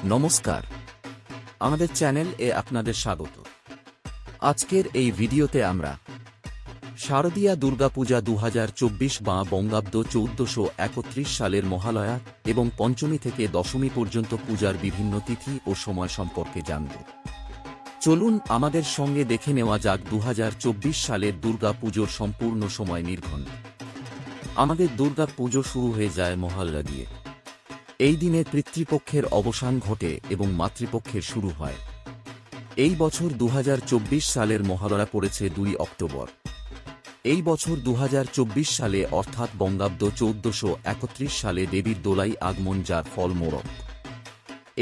নমস্কার, আমাদের চ্যানেল এ আপনাদের স্বাগত। আজকের এই ভিডিওতে আমরা শারদীয়া দুর্গাপূজা 2024 বা বঙ্গাব্দ 1431 সালের মহালয়া এবং পঞ্চমী থেকে দশমী পর্যন্ত পূজার বিভিন্ন তিথি ও সময় সম্পর্কে জানব। চলুন আমাদের সঙ্গে দেখে নেওয়া যাক 2024 সালের দুর্গা পুজোর সম্পূর্ণ সময় নির্ঘণ্ট। আমাদের দুর্গা পুজো শুরু হয়ে যায় মহালয়া দিয়ে। এই দিনে পিতৃপক্ষের অবসান ঘটে এবং মাতৃপক্ষের শুরু হয়। এই বছর 2024 সালের মহালয়া পড়েছে 2 অক্টোবর। এই বছর 2024 সালে অর্থাৎ বঙ্গাব্দ 1431 সালে দেবীর দোলাই আগমন, যার ফল মোরক।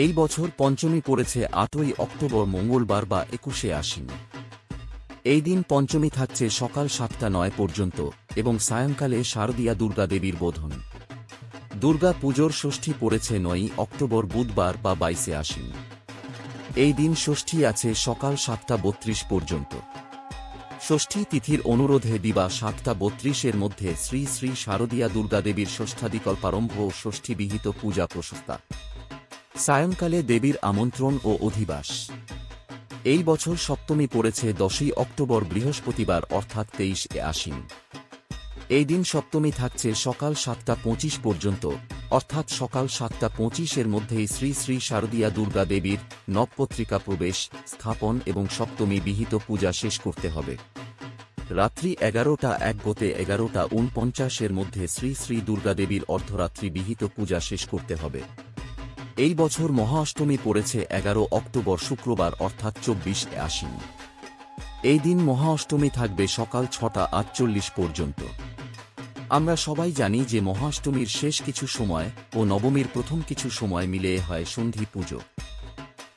এই বছর পঞ্চমী পড়েছে 8ই অক্টোবর মঙ্গলবার বা 21শে আশ্বিন। এই দিন পঞ্চমী থাকছে সকাল 7টা 9 পর্যন্ত এবং সায়ংকালে শারদীয়া দুর্গা দেবীর বোধন। দুর্গা পুজোর ষষ্ঠী পড়েছে 9ই অক্টোবর বুধবার বা 22শে আশ্বিন। এই দিন ষষ্ঠী আছে সকাল 7টা 32 পর্যন্ত। ষষ্ঠী তিথির অনুরোধে দিবা 7টা 32 মধ্যে শ্রী শ্রী শারদীয়া দুর্গা দেবীর ষষ্ঠাদিকল্পারম্ভ ও ষষ্ঠী বিহিত পূজা প্রশস্তা। সায়ংকালে দেবীর আমন্ত্রণ ও অধিবাস। এই বছর সপ্তমী পড়েছে 10ই অক্টোবর বৃহস্পতিবার অর্থাৎ 23শে আশ্বিন। এই দিন সপ্তমী থাকছে সকাল 7টা 25 পর্যন্ত, অর্থাৎ সকাল 7টা 25 মধ্যেই শ্রী শ্রী শারদীয়া দুর্গা দেবীর নবপত্রিকা প্রবেশ, স্থাপন এবং সপ্তমী বিহিত পূজা শেষ করতে হবে। রাত্রি 11টা 1 মধ্যে শ্রী শ্রী দুর্গা দেবীর অর্ধরাত্রি বিহিত পূজা শেষ করতে হবে। এই বছর মহাষ্টমী পড়েছে 11 অক্টোবর শুক্রবার অর্থাৎ 24শে আশ্বিন। এই দিন মহাষ্টমী থাকবে সকাল 6টা 48 পর্যন্ত। আমরা সবাই জানি যে মহাষ্টমীর শেষ কিছু সময় ও নবমীর প্রথম কিছু সময় মিলে হয় সন্ধি পুজো।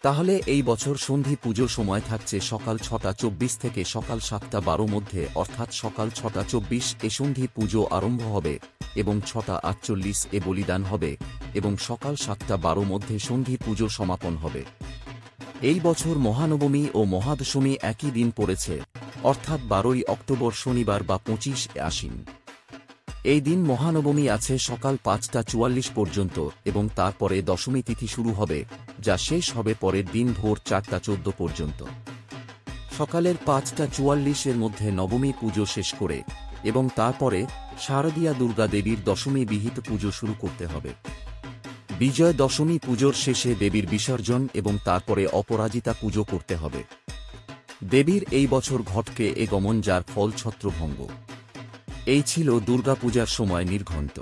তাহলে এই বছর সন্ধি পুজো সময় থাকছে সকাল 6টা 24 থেকে সকাল 7টা 12 মধ্যে, অর্থাৎ সকাল 6টা 24 সন্ধি পুজো আরম্ভ হবে এবং 6টা 48 বলিদান হবে এবং সকাল 7টা 12 মধ্যে সন্ধি পুজো সমাপন হবে। এই বছর মহানবমী ও মহাদশমী একই দিন পড়েছে, অর্থাৎ 12ই অক্টোবর শনিবার বা 25শে আশ্বিন। এই দিন মহানবমী আছে সকাল 5টা 44 পর্যন্ত এবং তারপরে দশমী তিথি শুরু হবে, যা শেষ হবে পরের দিন ভোর 4টা 14 পর্যন্ত। সকালের 5টা 44 মধ্যে নবমী পুজো শেষ করে এবং তারপরে শারদীয়া দুর্গা দেবীর দশমী বিহিত পুজো শুরু করতে হবে। বিজয় দশমী পুজোর শেষে দেবীর বিসর্জন এবং তারপরে অপরাজিতা পুজো করতে হবে। দেবীর এই বছর ঘটকে গমন, যার ফল ছত্রভঙ্গ। এই ছিল দুর্গাপূজার সময় নির্ঘণ্ট।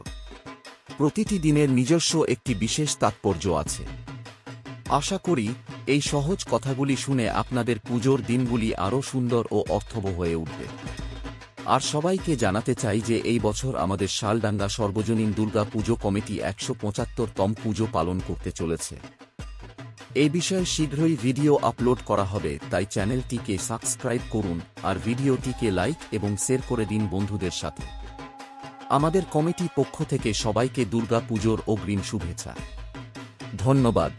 প্রতিটি দিনের নিজস্ব একটি বিশেষ তাৎপর্য আছে। আশা করি এই সহজ কথাগুলি শুনে আপনাদের পুজোর দিনগুলি আরও সুন্দর ও অর্থবহ হয়ে উঠবে। আর সবাইকে জানাতে চাই যে এই বছর আমাদের শালডাঙ্গা সর্বজনীন দুর্গা পুজো কমিটি 175তম পুজো পালন করতে চলেছে। এই বিষয়ে শীঘ্রই ভিডিও আপলোড করা হবে, তাই চ্যানেলটিকে সাবস্ক্রাইব করুন আর ভিডিওটিকে লাইক এবং শেয়ার করে দিন বন্ধুদের সাথে। আমাদের কমিটি পক্ষ থেকে সবাইকে দুর্গা পুজোর অগ্রিম শুভেচ্ছা। ধন্যবাদ।